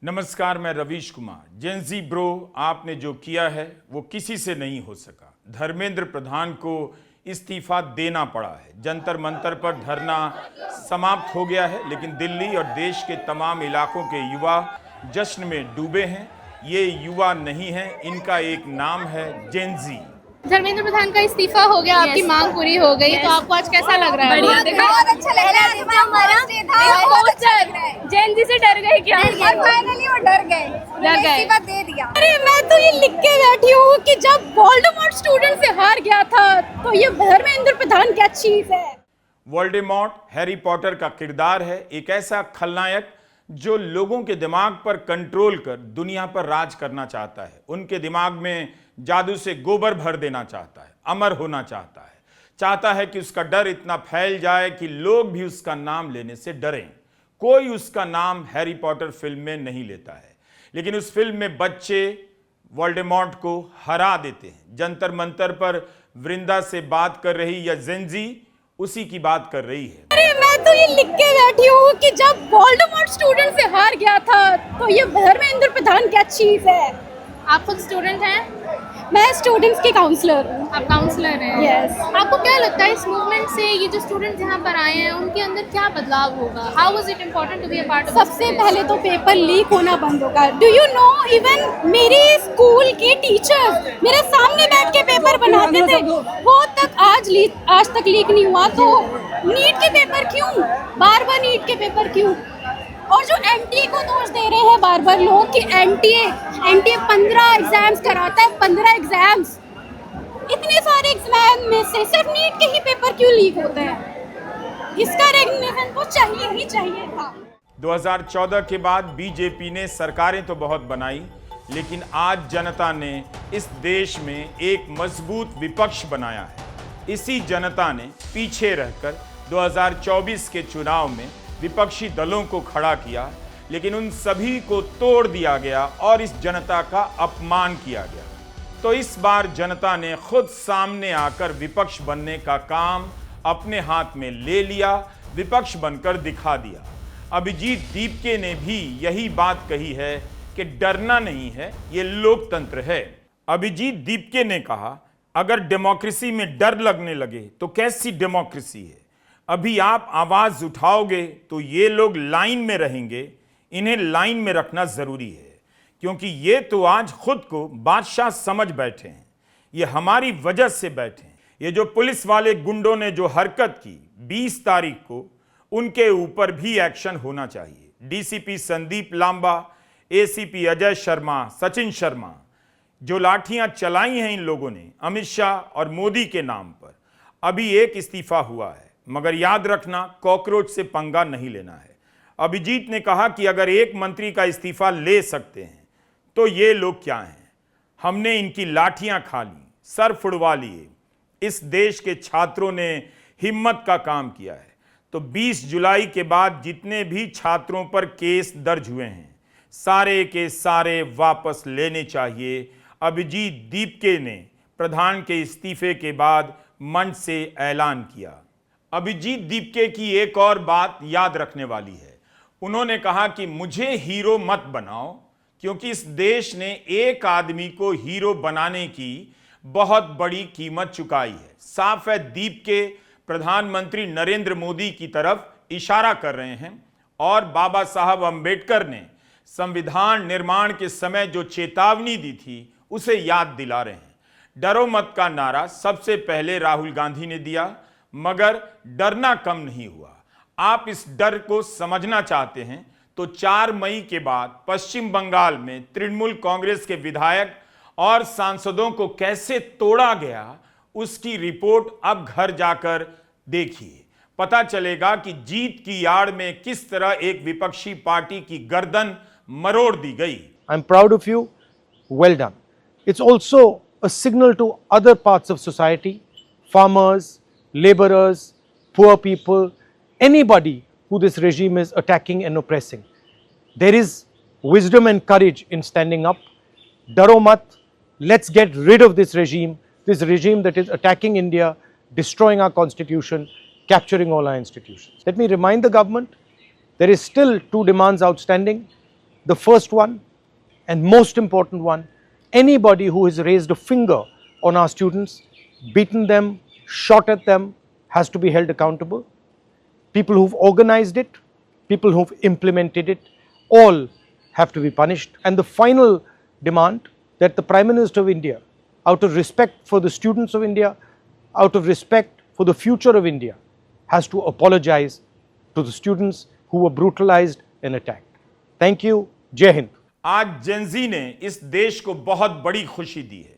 नमस्कार, मैं Ravish Kumar. Gen Z bro, आपने जो किया है वो किसी से नहीं हो सका। धर्मेंद्र प्रधान को इस्तीफा देना पड़ा है। जंतर मंतर पर धरना समाप्त हो गया है, लेकिन दिल्ली और देश के तमाम इलाकों के युवा जश्न में डूबे हैं। ये युवा नहीं है, इनका एक नाम है जेनजी। धर्मेंद्र प्रधान का इस्तीफा हो गया, आपकी मांग पूरी हो गई, तो आपको आज कैसा लग रहा है? बहुत अच्छा लग रहा है। बहुत जेनजी से डर गए क्या? फाइनली वो डर गए, इस्तीफा दे दिया। अरे मैं तो ये लिख के बैठी हूँ कि जब वोल्डेमॉर्ट स्टूडेंट से हार गया था तो ये धर्मेंद्र प्रधान क्या चीज है। वोल्डेमॉर्ट हैरी पॉटर का किरदार है, एक ऐसा खलनायक जो लोगों के दिमाग पर कंट्रोल कर दुनिया पर राज करना चाहता है। उनके दिमाग में जादू से गोबर भर देना चाहता है, अमर होना चाहता है कि उसका डर इतना फैल जाए कि लोग भी उसका नाम लेने से डरें। कोई उसका नाम हैरी पॉटर फिल्म में नहीं लेता है, लेकिन उस फिल्म में बच्चे वोल्डेमॉर्ट को हरा देते हैं। जंतर मंतर पर वृंदा से बात कर रही या जेनजी उसी की बात कर रही है। अरे मैं तो ये लिख के बैठी हूँ कि जब वोल्डेमॉर्ट स्टूडेंट से हार गया था तो ये धर्मेंद्र प्रधान क्या चीज है। आप खुद स्टूडेंट हैं? मैं स्टूडेंट्स की काउंसलर हूँ। आप काउंसलर हैं? यस। आपको क्या लगता है इस मूवमेंट से ये जो स्टूडेंट यहाँ पर आए हैं उनके अंदर क्या बदलाव होगा? How was it important to be a part of? सबसे पहले तो पेपर लीक होना बंद होगा। डू यू नो, इवन मेरे स्कूल के टीचर्स मेरे सामने बैठ के पेपर बनाते थे, वो तक आज तक लीक नहीं हुआ। तो नीट के पेपर क्यों, बार बार नीट के पेपर क्यों? और जो एनटीए को दोष दे रहे हैं बार बार लोग कि एनटीए 15 एग्जाम्स कराता है, 15 एग्जाम्स। इतने सारे एग्जाम में से सिर्फ नीट के ही पेपर क्यों लीक होते हैं? इसका रेगुलेशन तो चाहिए ही चाहिए था। 2014 के बाद बीजेपी ने सरकारें तो बहुत बनाई, लेकिन आज जनता ने इस देश में एक मजबूत विपक्ष बनाया है। इसी जनता ने पीछे रहकर 2024 के चुनाव में विपक्षी दलों को खड़ा किया, लेकिन उन सभी को तोड़ दिया गया और इस जनता का अपमान किया गया। तो इस बार जनता ने खुद सामने आकर विपक्ष बनने का काम अपने हाथ में ले लिया, विपक्ष बनकर दिखा दिया। अभिजीत दीपके ने भी यही बात कही है कि डरना नहीं है, ये लोकतंत्र है। अभिजीत दीपके ने कहा, अगर डेमोक्रेसी में डर लगने लगे तो कैसी डेमोक्रेसी है? अभी आप आवाज उठाओगे तो ये लोग लाइन में रहेंगे। इन्हें लाइन में रखना जरूरी है, क्योंकि ये तो आज खुद को बादशाह समझ बैठे हैं। ये हमारी वजह से बैठे हैं। ये जो पुलिस वाले गुंडों ने जो हरकत की 20 तारीख को, उनके ऊपर भी एक्शन होना चाहिए। डीसीपी संदीप लांबा, एसीपी अजय शर्मा, सचिन शर्मा, जो लाठियां चलाई हैं इन लोगों ने अमित शाह और मोदी के नाम पर, अभी एक इस्तीफा हुआ है। मगर याद रखना, कॉकरोच से पंगा नहीं लेना है। अभिजीत ने कहा कि अगर एक मंत्री का इस्तीफा ले सकते हैं तो ये लोग क्या हैं? हमने इनकी लाठियां खा ली, सर फुड़वा लिए। इस देश के छात्रों ने हिम्मत का काम किया है। तो 20 जुलाई के बाद जितने भी छात्रों पर केस दर्ज हुए हैं, सारे के सारे वापस लेने चाहिए। अभिजीत दीपके ने प्रधान के इस्तीफे के बाद मंच से ऐलान किया। अभिजीत दीपके की एक और बात याद रखने वाली है। उन्होंने कहा कि मुझे हीरो मत बनाओ, क्योंकि इस देश ने एक आदमी को हीरो बनाने की बहुत बड़ी कीमत चुकाई है। साफ है, दीपके प्रधानमंत्री नरेंद्र मोदी की तरफ इशारा कर रहे हैं और बाबा साहब अंबेडकर ने संविधान निर्माण के समय जो चेतावनी दी थी उसे याद दिला रहे हैं। डरो मत का नारा सबसे पहले राहुल गांधी ने दिया, मगर डरना कम नहीं हुआ। आप इस डर को समझना चाहते हैं तो 4 मई के बाद पश्चिम बंगाल में तृणमूल कांग्रेस के विधायक और सांसदों को कैसे तोड़ा गया, उसकी रिपोर्ट अब घर जाकर देखिए। पता चलेगा कि जीत की आड़ में किस तरह एक विपक्षी पार्टी की गर्दन मरोड़ दी गई। I'm proud of you. Well done. It's also a signal to other parts of society, farmers, laborers, poor people, anybody who this regime is attacking and oppressing. There is wisdom and courage in standing up. Daro mat, let's get rid of this regime that is attacking India, destroying our constitution, capturing all our institutions. Let me remind the government, there is still 2 demands outstanding. The first one and most important one, anybody who has raised a finger on our students, beaten them, shot at them, has to be held accountable. People who've organized it, people who've implemented it, all have to be punished. And the final demand that the Prime Minister of India, out of respect for the students of India, out of respect for the future of India, has to apologize to the students who were brutalized and attacked. Thank you. Jai Hind. आज Gen Z ने इस देश को बहुत बड़ी खुशी दी है।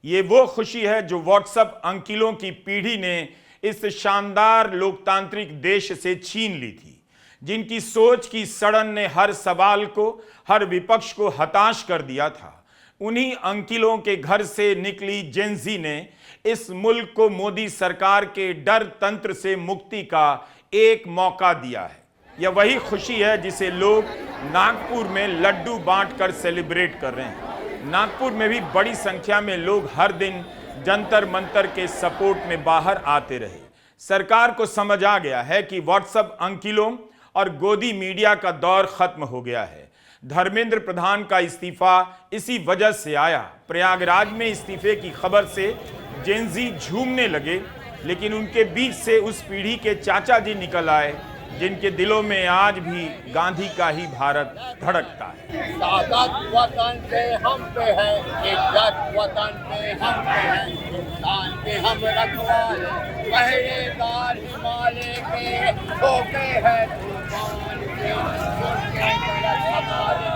ये वो खुशी है जो व्हाट्सएप अंकिलों की पीढ़ी ने इस शानदार लोकतांत्रिक देश से छीन ली थी, जिनकी सोच की सड़न ने हर सवाल को, हर विपक्ष को हताश कर दिया था। उन्हीं अंकिलों के घर से निकली जेनजी ने इस मुल्क को मोदी सरकार के डर तंत्र से मुक्ति का एक मौका दिया है। यह वही खुशी है जिसे लोग नागपुर में लड्डू बांटकर सेलिब्रेट कर रहे हैं। नागपुर में भी बड़ी संख्या में लोग हर दिन जंतर मंतर के सपोर्ट में बाहर आते रहे। सरकार को समझ आ गया है कि व्हाट्सएप अंकिलों और गोदी मीडिया का दौर खत्म हो गया है। धर्मेंद्र प्रधान का इस्तीफा इसी वजह से आया। प्रयागराज में इस्तीफे की खबर से जेनजी झूमने लगे, लेकिन उनके बीच से उस पीढ़ी के चाचा जी निकल आए जिनके दिलों में आज भी गांधी का ही भारत धड़कता है। सादत वतन पे हम पे है, इज्जत वतन पे हम पे है, हिंदुस्तान के हम रखवाले, पहरेदार हिमालय के धोखे है तूफान के, उनके गलत हमारे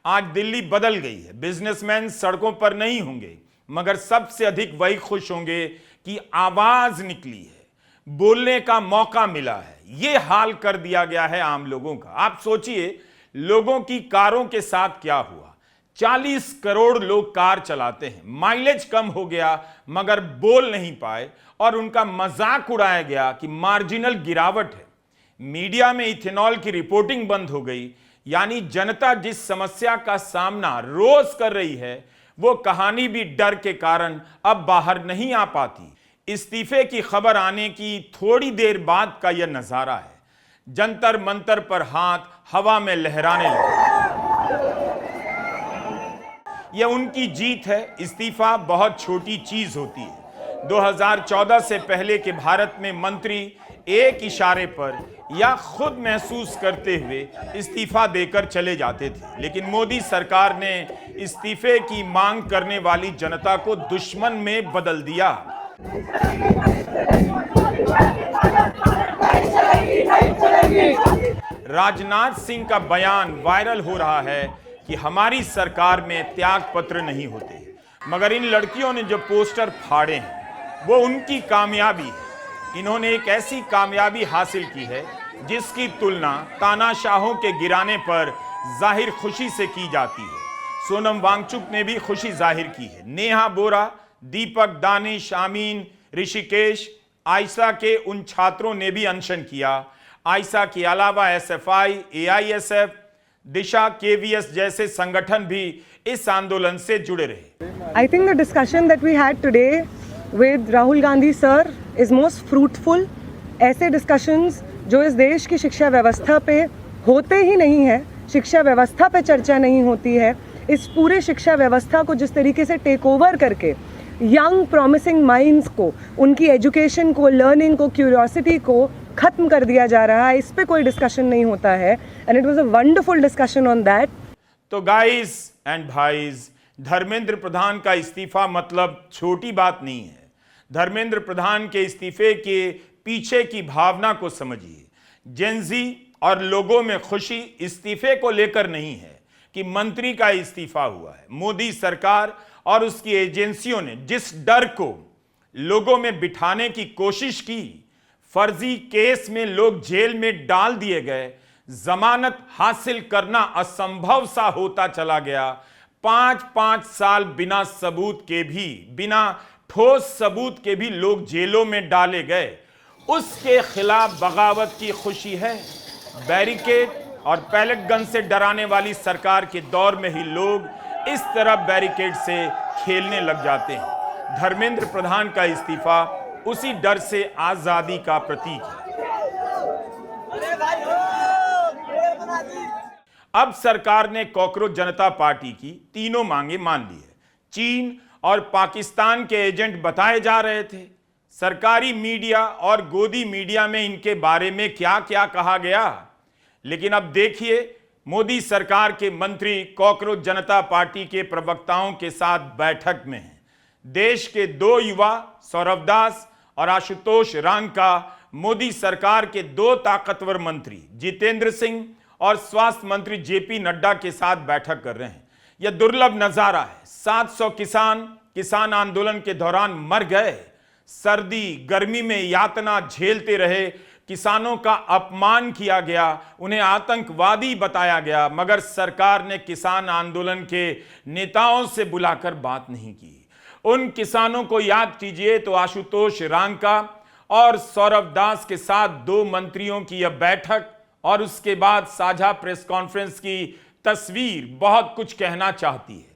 आज दिल्ली बदल गई है। बिजनेसमैन सड़कों पर नहीं होंगे, मगर सबसे अधिक वही खुश होंगे कि आवाज निकली है, बोलने का मौका मिला है। यह हाल कर दिया गया है आम लोगों का। आप सोचिए लोगों की कारों के साथ क्या हुआ। 40 करोड़ लोग कार चलाते हैं, माइलेज कम हो गया मगर बोल नहीं पाए और उनका मजाक उड़ाया गया कि मार्जिनल गिरावट है। मीडिया में इथेनॉल की रिपोर्टिंग बंद हो गई, यानी जनता जिस समस्या का सामना रोज कर रही है वो कहानी भी डर के कारण अब बाहर नहीं आ पाती। इस्तीफे की खबर आने की थोड़ी देर बाद का यह नजारा है। जंतर मंतर पर हाथ हवा में लहराने लगे। यह उनकी जीत है। इस्तीफा बहुत छोटी चीज होती है। 2014 से पहले के भारत में मंत्री एक इशारे पर या खुद महसूस करते हुए इस्तीफा देकर चले जाते थे, लेकिन मोदी सरकार ने इस्तीफे की मांग करने वाली जनता को दुश्मन में बदल दिया। राजनाथ सिंह का बयान वायरल हो रहा है कि हमारी सरकार में त्याग पत्र नहीं होते, मगर इन लड़कियों ने जो पोस्टर फाड़े हैं वो उनकी कामयाबी है। इन्होंने एक ऐसी कामयाबी हासिल की है जिसकी तुलना तानाशाहों के गिराने पर जाहिर खुशी से की जाती है। सोनम वांगचुक ने भी खुशी जाहिर की है। नेहा बोरा, दीपक, दानिश, आमीन, ऋषिकेश, आयशा के उन छात्रों ने भी अनशन किया। आयशा के अलावा एसएफआई, एआईएसएफ, दिशा, केवीएस जैसे संगठन भी इस आंदोलन से जुड़े रहे। I think the discussion that we had today with Rahul Gandhi sir is most fruitful. ऐसे discussions जो इस देश की शिक्षा व्यवस्था पे होते ही नहीं है, शिक्षा व्यवस्था पे चर्चा नहीं होती है, इस पूरे शिक्षा व्यवस्था को जिस तरीके से टेक ओवर करके यंग प्रॉमिसिंग माइंड्स को, उनकी एजुकेशन को, लर्निंग को, क्यूरियोसिटी को खत्म कर दिया जा रहा है, इस पे कोई डिस्कशन नहीं होता है। And it was a wonderful discussion on that. तो गाइस एंड भाईज, धर्मेंद्र प्रधान का इस्तीफा मतलब छोटी बात नहीं है। धर्मेंद्र प्रधान के इस्तीफे के पीछे की भावना को समझिए। जेनजी और लोगों में खुशी इस्तीफे को लेकर नहीं है कि मंत्री का इस्तीफा हुआ है। मोदी सरकार और उसकी एजेंसियों ने जिस डर को लोगों में बिठाने की कोशिश की, फर्जी केस में लोग जेल में डाल दिए गए, जमानत हासिल करना असंभव सा होता चला गया। 5-5 साल बिना सबूत के भी, बिना ठोस सबूत के भी लोग जेलों में डाले गए। उसके खिलाफ बगावत की खुशी है। बैरिकेड और पैलेट गन से डराने वाली सरकार के दौर में ही लोग इस तरह बैरिकेड से खेलने लग जाते हैं। धर्मेंद्र प्रधान का इस्तीफा उसी डर से आजादी का प्रतीक है। अब सरकार ने कॉकरोच जनता पार्टी की तीनों मांगे मान ली है। चीन और पाकिस्तान के एजेंट बताए जा रहे थे। सरकारी मीडिया और गोदी मीडिया में इनके बारे में क्या क्या कहा गया, लेकिन अब देखिए मोदी सरकार के मंत्री कॉकरोच जनता पार्टी के प्रवक्ताओं के साथ बैठक में हैं। देश के दो युवा सौरभ दास और आशुतोष रांका मोदी सरकार के दो ताकतवर मंत्री जितेंद्र सिंह और स्वास्थ्य मंत्री जेपी नड्डा के साथ बैठक कर रहे हैं। यह दुर्लभ नजारा है। 700 किसान आंदोलन के दौरान मर गए। सर्दी गर्मी में यातना झेलते रहे किसानों का अपमान किया गया, उन्हें आतंकवादी बताया गया, मगर सरकार ने किसान आंदोलन के नेताओं से बुलाकर बात नहीं की। उन किसानों को याद कीजिए तो आशुतोष रांका और सौरभ दास के साथ दो मंत्रियों की यह बैठक और उसके बाद साझा प्रेस कॉन्फ्रेंस की तस्वीर बहुत कुछ कहना चाहती है।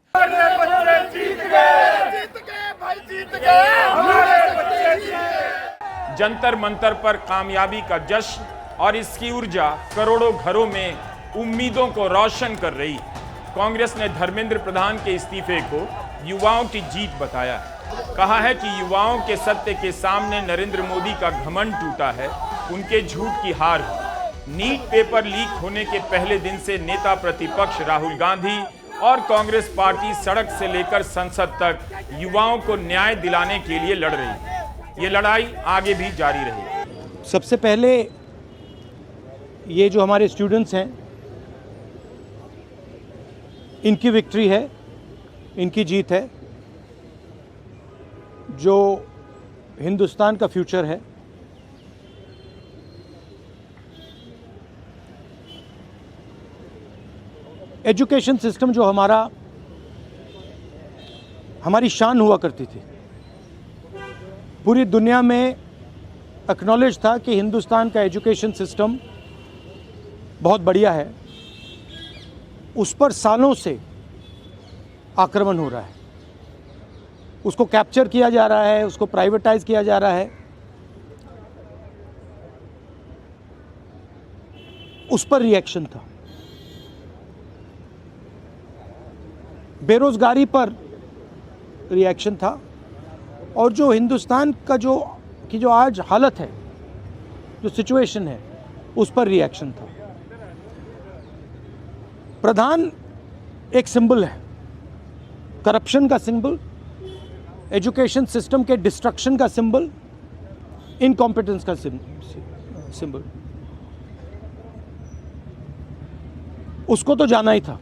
जंतर मंतर पर कामयाबी का जश्न और इसकी ऊर्जा करोड़ों घरों में उम्मीदों को रोशन कर रही है। कांग्रेस ने धर्मेंद्र प्रधान के इस्तीफे को युवाओं की जीत बताया है। कहा है कि युवाओं के सत्य के सामने नरेंद्र मोदी का घमंड टूटा है, उनके झूठ की हार हुई। नीट पेपर लीक होने के पहले दिन से नेता प्रतिपक्ष राहुल गांधी और कांग्रेस पार्टी सड़क से लेकर संसद तक युवाओं को न्याय दिलाने के लिए लड़ रही है। ये लड़ाई आगे भी जारी रहेगी। सबसे पहले ये जो हमारे स्टूडेंट्स हैं, इनकी विक्ट्री है, इनकी जीत है। जो हिंदुस्तान का फ्यूचर है, एजुकेशन सिस्टम जो हमारी शान हुआ करती थी, पूरी दुनिया में एक्नॉलेज था कि हिंदुस्तान का एजुकेशन सिस्टम बहुत बढ़िया है। उस पर सालों से आक्रमण हो रहा है, उसको कैप्चर किया जा रहा है, उसको प्राइवेटाइज किया जा रहा है। उस पर रिएक्शन था। बेरोजगारी पर रिएक्शन था और जो हिंदुस्तान का जो आज हालत है, जो सिचुएशन है, उस पर रिएक्शन था। प्रधान एक सिंबल है, करप्शन का सिंबल, एजुकेशन सिस्टम के डिस्ट्रक्शन का सिंबल, इनकॉम्पिटेंस का सिंबल। उसको तो जाना ही था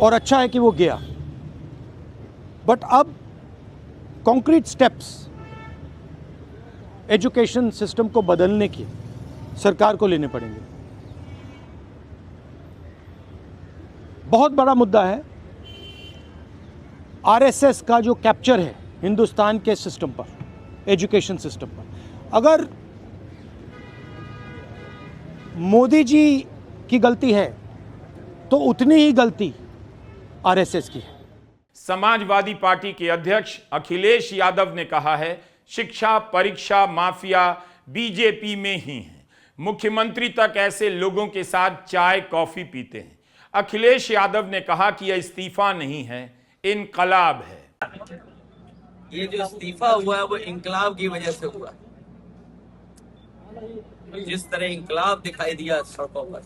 और अच्छा है कि वो गया। बट अब कॉन्क्रीट स्टेप्स एजुकेशन सिस्टम को बदलने की सरकार को लेने पड़ेंगे। बहुत बड़ा मुद्दा है आरएसएस का जो कैप्चर है हिंदुस्तान के सिस्टम पर, एजुकेशन सिस्टम पर। अगर मोदी जी की गलती है तो उतनी ही गलती आरएसएस की है। समाजवादी पार्टी के अध्यक्ष अखिलेश यादव ने कहा है, शिक्षा परीक्षा माफिया बीजेपी में ही है। मुख्यमंत्री तक ऐसे लोगों के साथ चाय कॉफी पीते हैं। अखिलेश यादव ने कहा कि यह इस्तीफा नहीं है, इनकलाब है। ये जो इस्तीफा हुआ है वो इंकलाब की वजह से हुआ। जिस तरह इंकलाब दिखाई दिया सड़कों पर,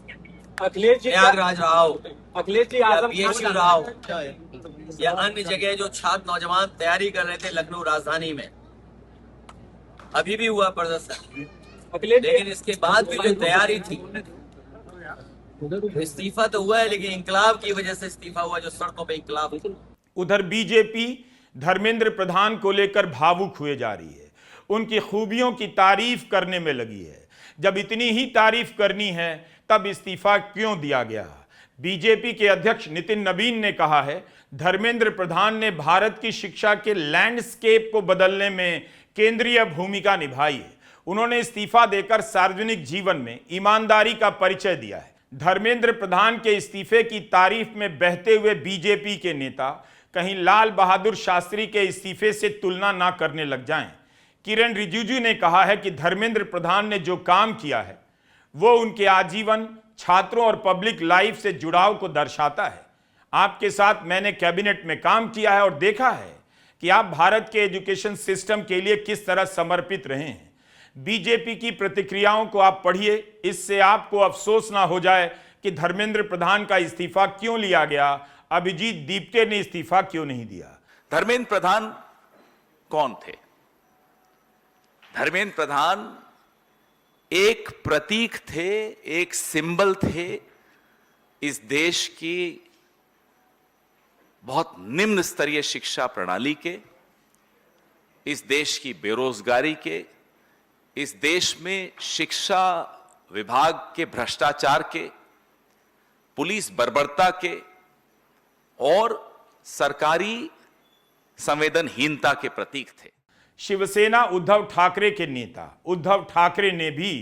अखिलेश जी प्रयागराज राव, अखिलेश जी बीएचयू राव या अन्य जगह जो छात्र नौजवान तैयारी कर रहे थे लखनऊ राजधानी में, अभी भी हुआ प्रदर्शन। लेकिन इसके बाद भी जो तैयारी थी, इस्तीफा तो हुआ है लेकिन इंकलाब की वजह से इस्तीफा हुआ, जो सड़कों पे इंकलाब। उधर बीजेपी धर्मेंद्र प्रधान को लेकर भावुक हुए जा रही है, उनकी खूबियों की तारीफ करने में लगी है। जब इतनी ही तारीफ करनी है तब इस्तीफा क्यों दिया गया? बीजेपी के अध्यक्ष नितिन नवीन ने कहा है, धर्मेंद्र प्रधान ने भारत की शिक्षा के लैंडस्केप को बदलने में केंद्रीय भूमिका निभाई है। उन्होंने इस्तीफा देकर सार्वजनिक जीवन में ईमानदारी का परिचय दिया है। धर्मेंद्र प्रधान के इस्तीफे की तारीफ में बहते हुए बीजेपी के नेता कहीं लाल बहादुर शास्त्री के इस्तीफे से तुलना ना करने लग जाएं। किरण रिजिजू ने कहा है कि धर्मेंद्र प्रधान ने जो काम किया है वो उनके आजीवन छात्रों और पब्लिक लाइफ से जुड़ाव को दर्शाता है। आपके साथ मैंने कैबिनेट में काम किया है और देखा है कि आप भारत के एजुकेशन सिस्टम के लिए किस तरह समर्पित रहे हैं। बीजेपी की प्रतिक्रियाओं को आप पढ़िए, इससे आपको अफसोस ना हो जाए कि धर्मेंद्र प्रधान का इस्तीफा क्यों लिया गया, अभिजीत दीपके ने इस्तीफा क्यों नहीं दिया। धर्मेंद्र प्रधान कौन थे? धर्मेंद्र प्रधान एक प्रतीक थे, एक सिंबल थे इस देश की बहुत निम्न स्तरीय शिक्षा प्रणाली के, इस देश की बेरोजगारी के, इस देश में शिक्षा विभाग के भ्रष्टाचार के, पुलिस बर्बरता के और सरकारी संवेदनहीनता के प्रतीक थे। शिवसेना उद्धव ठाकरे के नेता उद्धव ठाकरे ने भी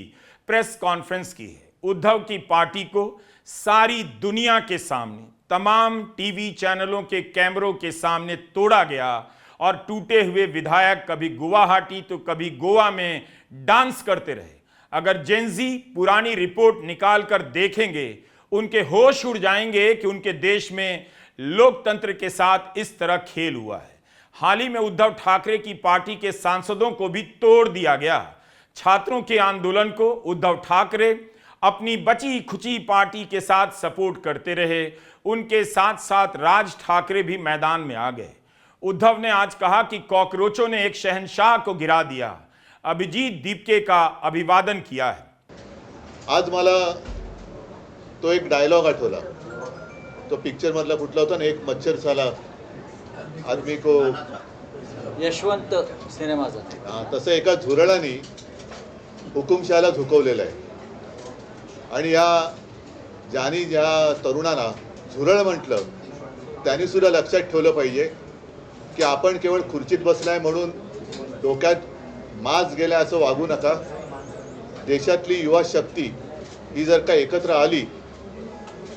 प्रेस कॉन्फ्रेंस की है। उद्धव की पार्टी को सारी दुनिया के सामने, तमाम टीवी चैनलों के कैमरों के सामने तोड़ा गया और टूटे हुए विधायक कभी गुवाहाटी तो कभी गोवा में डांस करते रहे। अगर जेनजी पुरानी रिपोर्ट निकाल कर देखेंगे, उनके होश उड़ जाएंगे कि उनके देश में लोकतंत्र के साथ इस तरह खेल हुआ है। हाल ही में उद्धव ठाकरे की पार्टी के सांसदों को भी तोड़ दिया गया। छात्रों के आंदोलन को उद्धव ठाकरे अपनी बची खुची पार्टी के साथ सपोर्ट करते रहे। उनके साथ साथ राज ठाकरे भी मैदान में आ गए। उद्धव ने आज कहा कि कॉकरोचों ने एक शहंशाह को गिरा दिया। अभिजीत दीपके का अभिवादन किया है। आज मला तो एक डायलॉग आठवला, तो पिक्चर मधला कुठला होता ना, एक मच्छर साला आदमी को, यशवंत सिनेमाचा, हां, तसं एका झुरळाने हुकुमशहाला झुकवलेलं आहे। आणि या ज्या तरुणांना झुरळ म्हटलं त्यांनी सुद्धा लक्षात ठेवलं पाहिजे की आपण केवळ खुर्चीत बसलाय म्हणून डोक्यात मास गेलाय असं वागू नका। देशातली युवा शक्ती ही जर का एकत्र आली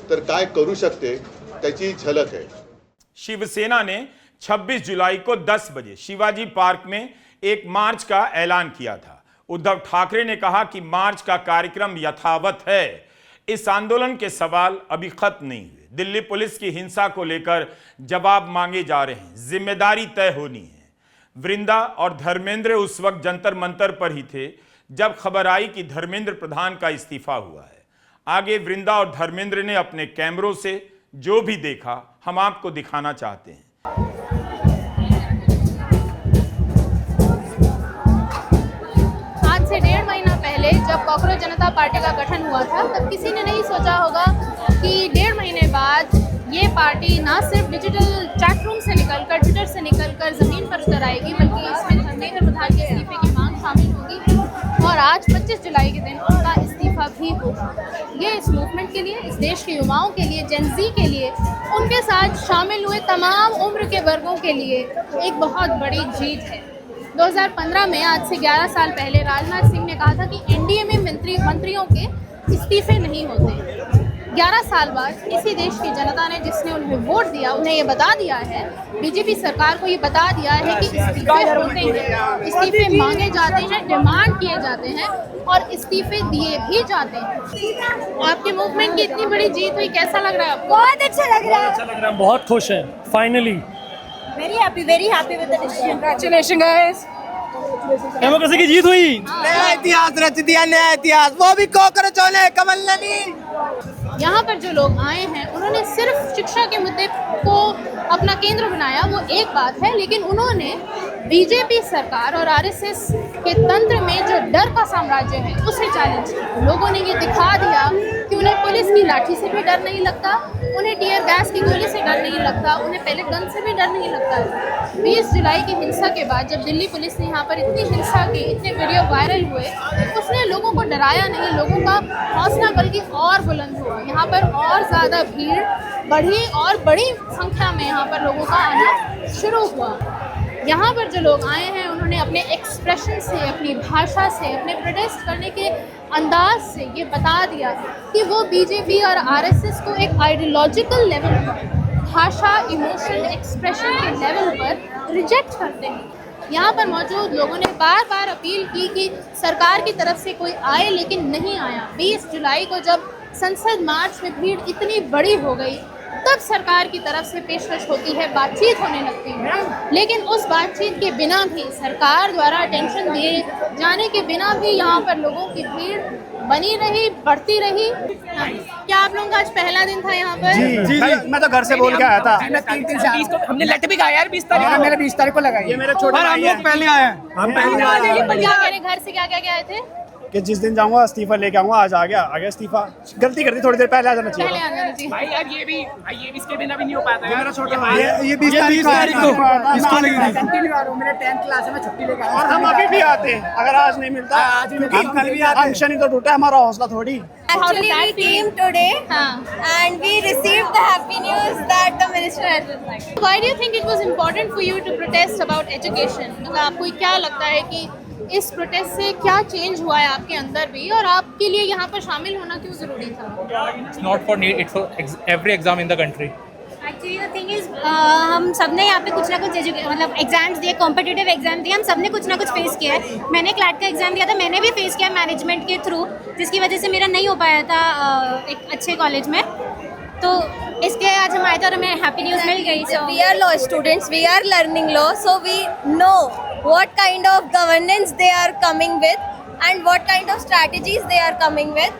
तर काय करू शकते त्याची झलक है। शिवसेना ने 26 जुलाई को 10 बजे शिवाजी पार्क में एक मार्च का ऐलान किया था। उद्धव ठाकरे ने कहा कि मार्च का कार्यक्रम यथावत है। इस आंदोलन के सवाल अभी खत्म नहीं हुए। दिल्ली पुलिस की हिंसा को लेकर जवाब मांगे जा रहे हैं, जिम्मेदारी तय होनी है। वृंदा और धर्मेंद्र उस वक्त जंतर मंतर पर ही थे जब खबर आई कि धर्मेंद्र प्रधान का इस्तीफा हुआ है। आगे वृंदा और धर्मेंद्र ने अपने कैमरों से जो भी देखा हम आपको दिखाना चाहते हैं। आज से 1.5 महीना पहले जब कॉकरोच जनता पार्टी का गठन हुआ था, तब किसी ने नहीं सोचा होगा कि 1.5 महीने बाद ये पार्टी ना सिर्फ डिजिटल चैट रूम से निकलकर, ट्विटर से निकलकर ज़मीन पर उतर आएगी, बल्कि इसमें धर्मेंद्र प्रधान के इस्तीफे की मांग शामिल होगी और आज 25 जुलाई के दिन उनका इस्तीफा भी होगा। ये इस मूवमेंट के लिए, इस देश के युवाओं के लिए, जेनजी के लिए, उनके साथ शामिल हुए तमाम उम्र के वर्गों के लिए एक बहुत बड़ी जीत है। 2015 में, आज से 11 साल पहले, राजनाथ सिंह ने कहा था कि एनडीए में मंत्रियों के इस्तीफे नहीं होते। 11 साल बाद इसी देश की जनता ने, जिसने उन्हें वोट दिया, उन्हें ये बता दिया है, बीजेपी सरकार को ये बता दिया है कि इस्तीफे होते हैं, इस्तीफे मांगे जाते हैं, डिमांड किए जाते हैं और इस्तीफे दिए भी जाते हैं। आपके मूवमेंट की इतनी बड़ी जीत हुई, कैसा लग रहा है आपको? बहुत अच्छा लग रहा है, बहुत खुश हैं finally. Very happy with the decision. Congratulation guys, democracy की जीत हुई। नया इतिहास रच दिया, नया इतिहास, वो भी कॉकरोचों ने, कमल ने नहीं। यहाँ पर जो लोग आए हैं उन्होंने सिर्फ शिक्षा के मुद्दे को अपना केंद्र बनाया, वो एक बात है, लेकिन उन्होंने बीजेपी सरकार और आरएसएस के तंत्र में जो डर का साम्राज्य है उसे चैलेंज किया। लोगों ने ये दिखा दिया कि उन्हें पुलिस की लाठी से भी डर नहीं लगता, उन्हें टीयर गैस की गोली से डर नहीं लगता, उन्हें पैलेट गन से भी डर नहीं लगता। 20 जुलाई की हिंसा के बाद जब दिल्ली पुलिस ने यहाँ पर इतनी हिंसा की, इतने वीडियो वायरल हुए, उसने लोगों को डराया नहीं, लोगों का हौसला बल्कि और बुलंद हुआ। यहाँ पर और ज़्यादा भीड़ बढ़ी और बड़ी संख्या में यहाँ पर लोगों का आना शुरू हुआ। यहाँ पर जो लोग आए हैं उन्होंने अपने एक्सप्रेशन से, अपनी भाषा से, अपने प्रोटेस्ट करने के अंदाज से ये बता दिया कि वो बीजेपी और आरएसएस को एक आइडियोलॉजिकल लेवल पर भाषा, इमोशन, एक्सप्रेशन के लेवल पर रिजेक्ट करते हैं। यहाँ पर मौजूद लोगों ने बार बार अपील की कि सरकार की तरफ से कोई आए, लेकिन नहीं आया। 20 जुलाई को जब संसद मार्च में भीड़ इतनी बड़ी हो गई, तब सरकार की तरफ से पेशकश होती है, बातचीत होने लगती है, लेकिन उस बातचीत के बिना भी, सरकार द्वारा अटेंशन दिए जाने के बिना भी यहाँ पर लोगों की भीड़ बनी रही, बढ़ती रही। क्या आप लोगों का आज पहला दिन था यहाँ पर? जी मैं तो घर से बोल के आया था। हमने लेटर भी खाया यार 20 तारीख को, मैंने 20 तारीख को लगाई। ये मेरे छोटे भाई हैं। पहले आए हैं। हम पहले आए हैं। क्या कह रहे, घर से क्या क्या आए थे? कि जिस दिन जाऊंगा इस्तीफा लेके आऊंगा। आज आ गया इस्तीफा। गलती कर दी, थोड़ी देर पहले आ जाना चाहिए। पहले आ जाना चाहिए। भाई यार ये भी इसके बिना भी नहीं हो पाता। ये मेरा छोटा भाई है। ये 20 तारीख को इसको लगी थी। कंटिन्यू आ रहा हूं, मैंने 10th क्लास में छुट्टी लेके आया। और हम अभी भी आते हैं, अगर आज नहीं मिलता हम कल भी आते हैं। शनि तो टूटा, हमारा हौसला थोड़ी। Actually, we came today and we received the happy news that the minister has resigned. Why do you think it was important for you to protest about education? मतलब आपको क्या लगता है कि इस प्रोटेस्ट से क्या चेंज हुआ है आपके अंदर भी, और आपके लिए यहाँ पर शामिल होना क्यों जरूरी था? It's not for need, it's for every exam in the country. Actually the thing is हम सब ने यहाँ पे कुछ ना कुछ मतलब एग्जाम्स दिए, कॉम्पिटिटिव एग्जाम दिए, हम सब ने कुछ ना कुछ फेस किया है। मैंने क्लैट का एग्जाम दिया था, मैंने भी फेस किया मैनेजमेंट के थ्रू, जिसकी वजह से मेरा नहीं हो पाया था एक अच्छे कॉलेज में। तो इसके आज हम आए थे और हमें हैप्पी न्यूज़ मिल गई। So we are law students, we are learning law, so we know what kind of governance they are coming with and what kind of strategies they are coming with,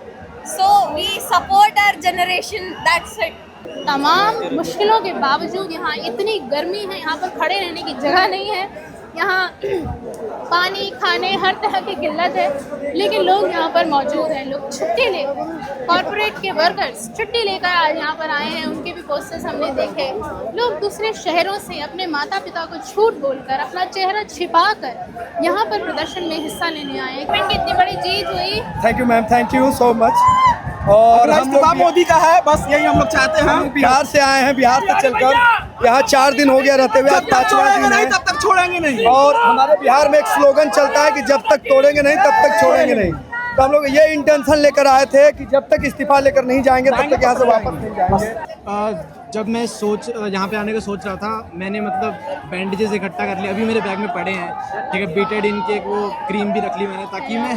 so we support our generation, that's it. तमाम मुश्किलों के बावजूद यहाँ इतनी गर्मी है, यहाँ पर खड़े रहने की जगह नहीं है, यहाँ पानी, खाने, हर तरह की किल्लत है, लेकिन लोग यहाँ पर मौजूद हैं। लोग छुट्टी ले, कॉरपोरेट के वर्कर्स छुट्टी लेकर आज यहाँ पर आए हैं। उनके भी पोस्टर्स हमने देखे। लोग दूसरे शहरों से अपने माता पिता को झूठ बोलकर, अपना चेहरा छिपाकर यहाँ पर प्रदर्शन में हिस्सा लेने आए हैं। कितनी बड़ी जीत हुई। Thank you ma'am, thank you so much. और हम लोग मोदी का है, बस यही हम लोग चाहते हैं। हम बिहार से आए हैं, बिहार से चलकर यहाँ 4 दिन हो गया रहते हुए, आज 5वां दिन है। तब तक छोड़ेंगे नहीं। और हमारे बिहार में एक स्लोगन चलता है कि जब तक तोड़ेंगे नहीं तब तक छोड़ेंगे नहीं। तो हम लोग ये इंटेंशन लेकर आए थे कि जब तक इस्तीफा लेकर नहीं जाएंगे तब तक यहाँ से वापस नहीं जाएंगे। जब मैं यहाँ पे आने का सोच रहा था, मैंने मतलब बैंडेजेस इकट्ठा कर लिए, अभी मेरे बैग में पड़े हैं, ठीक है। बीटेड इनके वो क्रीम भी रख ली मैंने, ताकि मैं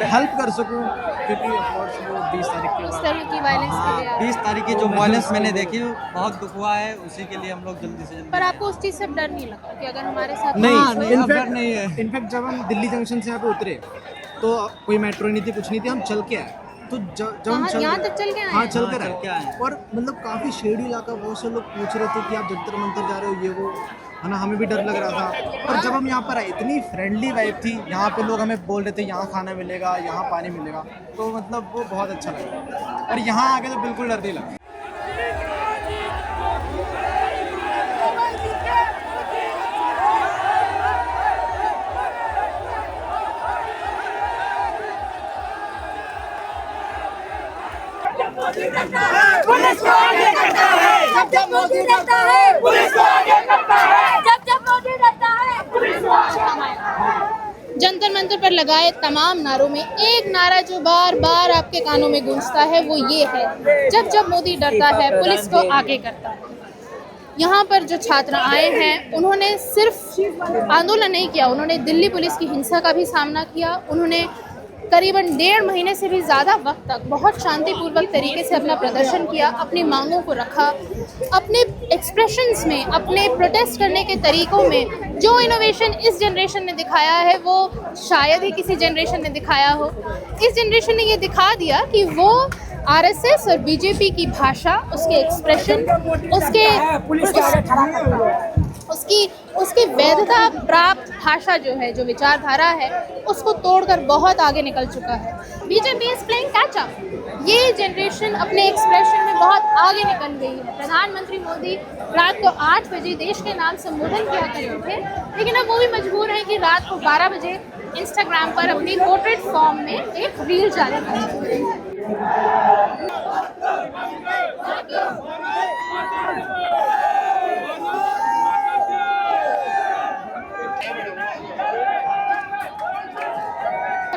हेल्प कर सकूँ, क्योंकि वो 20 तारीख के 20 तारीख की जो वायलेंस मैंने देखी, बहुत दुख हुआ है, उसी के लिए हम लोग जल्दी से जल्दी। पर आपको उस चीज़ से डर नहीं लगता कि अगर हमारे साथ नहीं, डर नहीं है। इनफैक्ट जब हम दिल्ली जंक्शन से यहाँ पे उतरे तो कोई मेट्रो नहीं थी, कुछ नहीं थी, हम चल के आए। तो जब हम यहाँ तक चल के आए? हाँ, चल कर आए। और मतलब काफ़ी शेडी इलाका, बहुत से लोग पूछ रहे थे कि आप जंतर मंतर जा रहे हो, ये वो, है ना। हमें भी डर लग रहा था। और जब हम यहाँ पर आए, इतनी फ्रेंडली वाइब थी। यहाँ पे लोग हमें बोल रहे थे यहाँ खाना मिलेगा, यहाँ पानी मिलेगा, तो मतलब वो बहुत अच्छा लगा। और यहाँ आके तो बिल्कुल डर नहीं लगा। पुलिस को आगे करता है, जब मोदी रहता है, पुलिस को आगे करता है, जब मोदी रहता है, पुलिस को आगे। जंतर मंतर पर लगाए तमाम नारों में एक नारा जो बार बार आपके कानों में गूंजता है, वो ये है, जब मोदी डरता है, पुलिस को आगे करता है। यहाँ पर जो छात्र आए हैं, उन्होंने सिर्फ आंदोलन नहीं किया, उन्होंने दिल्ली पुलिस की हिंसा का भी सामना किया। उन्होंने करीबन 1.5 महीने से भी ज़्यादा वक्त तक बहुत शांतिपूर्वक तरीके से अपना प्रदर्शन किया, अपनी मांगों को रखा। अपने एक्सप्रेशंस में, अपने प्रोटेस्ट करने के तरीक़ों में जो इनोवेशन इस जनरेशन ने दिखाया है, वो शायद ही किसी जनरेशन ने दिखाया हो। इस जनरेशन ने ये दिखा दिया कि वो आरएसएस और बीजेपी की भाषा, उसके एक्सप्रेशन, उसकी वैधता प्राप्त भाषा जो है, जो विचारधारा है, उसको तोड़कर बहुत आगे निकल चुका है। BJP is playing catch up. ये जनरेशन अपने एक्सप्रेशन में बहुत आगे निकल गई है। प्रधानमंत्री मोदी रात को 8 बजे देश के नाम संबोधन किया करते थे, लेकिन अब वो भी मजबूर हैं कि रात को 12 बजे इंस्टाग्राम पर अपनी पोर्ट्रेट फॉर्म में एक रील जारी करें।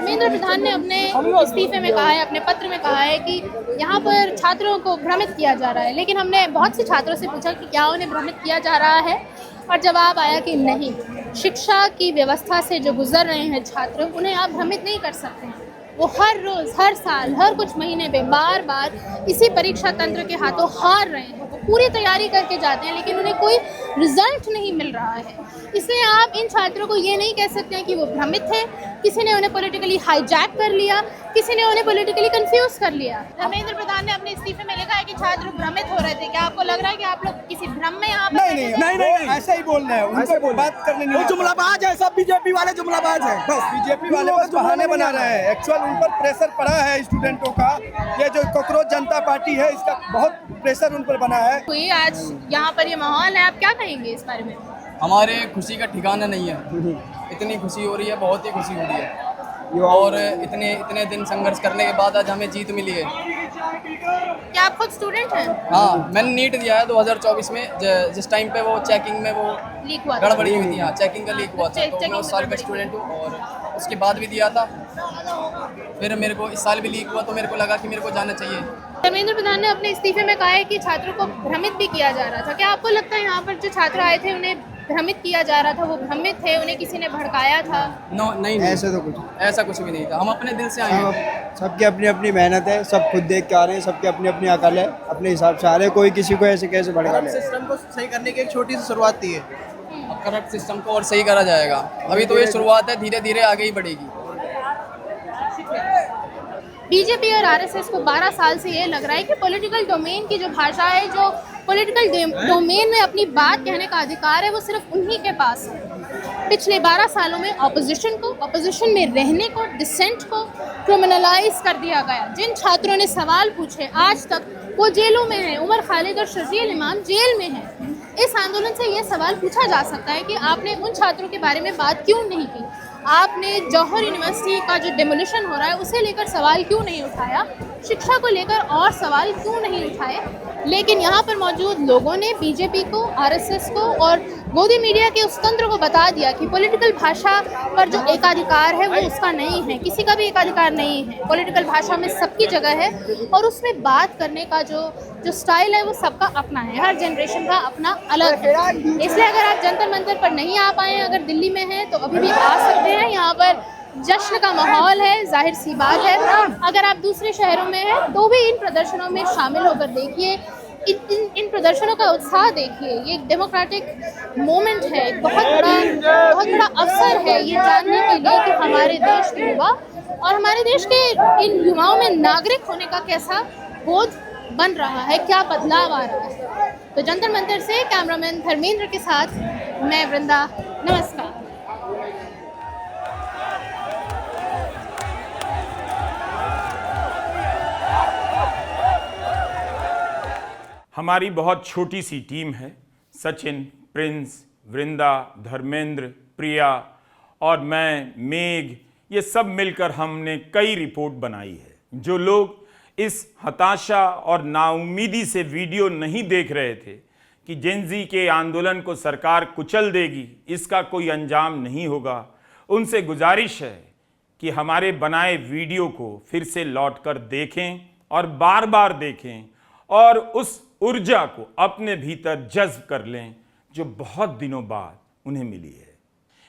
धर्मेंद्र प्रधान ने अपने इस्तीफे में कहा है, अपने पत्र में कहा है कि यहाँ पर छात्रों को भ्रमित किया जा रहा है, लेकिन हमने बहुत से छात्रों से पूछा कि क्या उन्हें भ्रमित किया जा रहा है, और जवाब आया कि नहीं। शिक्षा की व्यवस्था से जो गुजर रहे हैं छात्र, उन्हें आप भ्रमित नहीं कर सकते हैं। वो हर रोज़, हर साल, हर कुछ महीने में बार बार इसी परीक्षा तंत्र के हाथों हार रहे हैं। वो पूरी तैयारी करके जाते हैं, लेकिन उन्हें कोई रिजल्ट नहीं मिल रहा है। इसलिए आप इन छात्रों को ये नहीं कह सकते हैं कि वो भ्रमित थे, किसी ने उन्हें पॉलिटिकली हाईजैक कर लिया, किसी ने उन्हें पॉलिटिकली कंफ्यूज कर लिया। धर्मेंद्र प्रधान ने अपने इस्तीफे में लिखा है कि छात्र भ्रमित हो रहे थे। क्या आपको लग रहा है कि आप लोग किसी भ्रम में यहाँ पर? नहीं, ऐसा ही बोल रहे हैं, उनको बात करने नहीं। जुमलाबाज है, सब बीजेपी वाले जुमलाबाज हैं। बस बीजेपी वाले बस बहाने बना रहे हैं। एक्चुअल उन पर प्रेशर पड़ा है स्टूडेंटों का। ये जो कॉकरोच जनता पार्टी है, इसका बहुत प्रेशर उन पर बना है। कोई आज यहाँ पर ये माहौल है, आप क्या कहेंगे इस बारे में? हमारे खुशी का ठिकाना नहीं है। इतनी खुशी हो रही है, बहुत ही खुशी हो रही है, और इतने दिन संघर्ष करने के बाद आज हमें जीत मिली है। क्या आप खुद स्टूडेंट हैं? हाँ, मैंने नीट दिया है 2024 में, जिस टाइम पे वो चेकिंग में वो लीक हुआ, गड़बड़ी हुई थी। हाँ, चेकिंग का लीक हुआ था, तो मैं उस साल का स्टूडेंट हूँ और उसके बाद भी दिया था। फिर मेरे को इस साल भी लीक हुआ, तो मेरे को लगा कि मेरे को जाना चाहिए। धर्मेंद्र प्रधान ने अपने इस्तीफे में कहा है कि छात्रों को भ्रमित भी किया जा रहा था। क्या आपको लगता है यहाँ पर जो छात्र आए थे उन्हें भ्रमित किया जा रहा था, वो भ्रमित थे, उन्हें किसी ने भड़काया था? नहीं, ऐसा कुछ भी नहीं था। हम अपने दिल से आए हैं। सबकी अपनी अपनी मेहनत है, सब खुद देख के आ रहे हैं, सबकी अपनी अपनी अकल है, अपने हिसाब से आ रहे हैं। कोई किसी को ऐसे कैसे भड़का ले। सिस्टम को सही करने की एक छोटी सी शुरुआत थी है। अब करप्ट सिस्टम को और सही करा जाएगा। अभी तो ये शुरुआत है, धीरे धीरे आगे ही बढ़ेगी। बीजेपी और आरएसएस को 12 साल से ये लग रहा है कि पॉलिटिकल डोमेन की जो भाषा है, जो पॉलिटिकल डोमेन में अपनी बात कहने का अधिकार है, वो सिर्फ उन्हीं के पास है। पिछले 12 सालों में ऑपोजिशन में रहने को, डिसेंट को क्रिमिनलाइज कर दिया गया। जिन छात्रों ने सवाल पूछे आज तक वो जेलों में हैं। उमर खालिद और शर्जील इमाम जेल में हैं। इस आंदोलन से ये सवाल पूछा जा सकता है कि आपने उन छात्रों के बारे में बात क्यों नहीं की? आपने जौहर यूनिवर्सिटी का जो डेमोलिशन हो रहा है उसे लेकर सवाल क्यों नहीं उठाया? शिक्षा को लेकर और सवाल क्यों नहीं उठाए? लेकिन यहाँ पर मौजूद लोगों ने बीजेपी को, आरएसएस को और गोदी मीडिया के उस तंत्र को बता दिया कि पॉलिटिकल भाषा पर जो एकाधिकार है वो उसका नहीं है, किसी का भी एकाधिकार नहीं है। पॉलिटिकल भाषा में सबकी जगह है और उसमें बात करने का जो स्टाइल है वो सबका अपना है, हर जनरेशन का अपना अलग है। इसलिए अगर आप जंतर मंतर पर नहीं आ पाए, अगर दिल्ली में हैं तो अभी भी आ सकते हैं। यहाँ पर जश्न का माहौल है, जाहिर सी बात है। अगर आप दूसरे शहरों में हैं तो भी इन प्रदर्शनों में शामिल होकर देखिए, इन प्रदर्शनों का उत्साह देखिए। ये एक डेमोक्रेटिक मोमेंट है, एक बहुत बड़ा अवसर है ये जानने के लिए कि हमारे देश के युवा और हमारे देश के इन युवाओं में नागरिक होने का कैसा बोध बन रहा है, क्या बदलाव आ रहा है। तो जंतर मंतर से कैमरामैन धर्मेंद्र के साथ मैं वृंदा, नमस्कार। हमारी बहुत छोटी सी टीम है। सचिन, प्रिंस, वृंदा, धर्मेंद्र, प्रिया और मैं, मेघ, ये सब मिलकर हमने कई रिपोर्ट बनाई है। जो लोग इस हताशा और नाउम्मीदी से वीडियो नहीं देख रहे थे कि जेनजी के आंदोलन को सरकार कुचल देगी, इसका कोई अंजाम नहीं होगा, उनसे गुजारिश है कि हमारे बनाए वीडियो को फिर से लौटकर देखें और बार बार देखें और उस ऊर्जा को अपने भीतर जज्ब कर लें जो बहुत दिनों बाद उन्हें मिली है।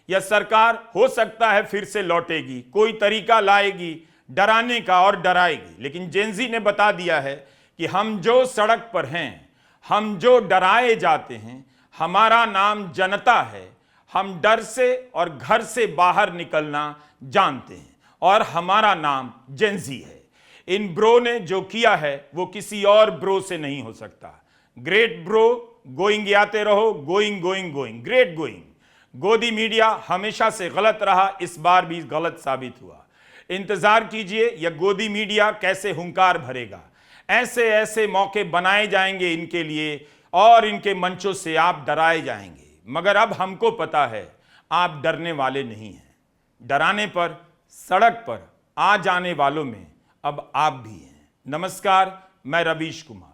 यह सरकार हो सकता है फिर से लौटेगी, कोई तरीका लाएगी डराने का और डराएगी, लेकिन जेनजी ने बता दिया है कि हम जो सड़क पर हैं, हम जो डराए जाते हैं, हमारा नाम जनता है। हम डर से और घर से बाहर निकलना जानते हैं और हमारा नाम जेनजी है। इन ब्रो ने जो किया है वो किसी और ब्रो से नहीं हो सकता। ग्रेट ब्रो, गोइंग आते रहो, going going going, great going. गोदी मीडिया हमेशा से गलत रहा, इस बार भी गलत साबित हुआ। इंतजार कीजिए यह गोदी मीडिया कैसे हुंकार भरेगा। ऐसे ऐसे मौके बनाए जाएंगे इनके लिए और इनके मंचों से आप डराए जाएंगे। मगर अब हमको पता है आप डरने वाले नहीं हैं। डराने पर, सड़क पर आ जाने वालों में अब आप भी हैं। नमस्कार, मैं रवीश कुमार।